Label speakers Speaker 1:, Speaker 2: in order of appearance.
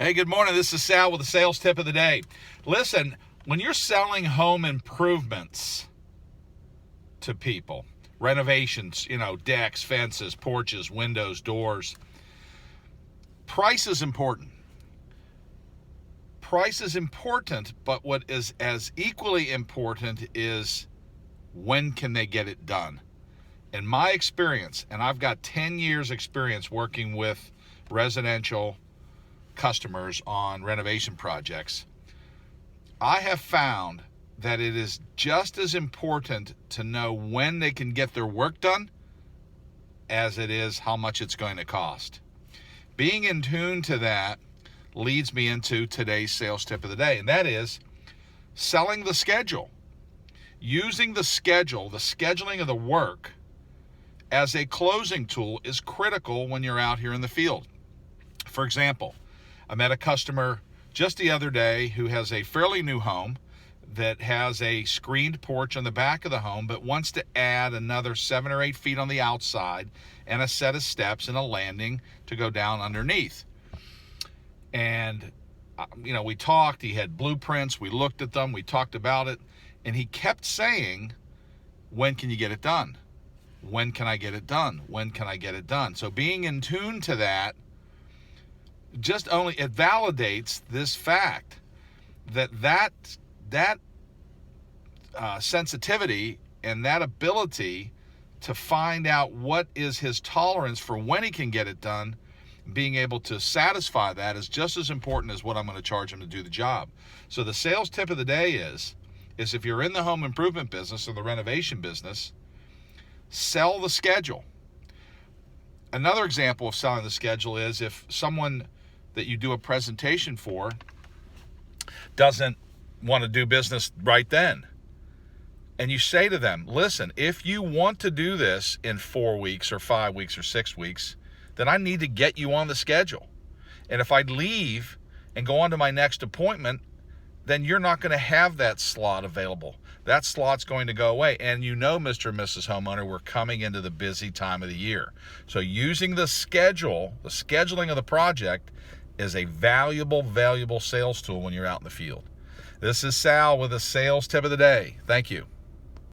Speaker 1: Hey, good morning. This is Sal with the sales tip of the day. Listen, when you're selling home improvements to people, renovations, decks, fences, porches, windows, doors, price is important. Price is important, but what is as equally important is when can they get it done? In my experience, and I've got 10 years experience working with residential customers on renovation projects, I have found that it is just as important to know when they can get their work done as it is how much it's going to cost. Being in tune to that leads me into today's sales tip of the day, and that is selling the schedule. Using the schedule, the scheduling of the work as a closing tool is critical when you're out here in the field. For example, I met a customer just the other day who has a fairly new home that has a screened porch on the back of the home, but wants to add another 7 or 8 feet on the outside and a set of steps and a landing to go down underneath. And, we talked, he had blueprints, we looked at them, we talked about it, and he kept saying, when can you get it done? When can I get it done? When can I get it done? So being in tune to that, it validates this fact that sensitivity and that ability to find out what is his tolerance for when he can get it done, being able to satisfy that is just as important as what I'm going to charge him to do the job. So the sales tip of the day is if you're in the home improvement business or the renovation business, sell the schedule. Another example of selling the schedule is if someone that you do a presentation for doesn't want to do business right then, and you say to them, listen, if you want to do this in 4 weeks or 5 weeks or 6 weeks, then I need to get you on the schedule. And if I leave and go on to my next appointment, then you're not going to have that slot available. That slot's going to go away. And Mr. and Mrs. Homeowner, we're coming into the busy time of the year. So using the schedule, the scheduling of the project, is a valuable sales tool when you're out in the field. This is Sal with a sales tip of the day. Thank you.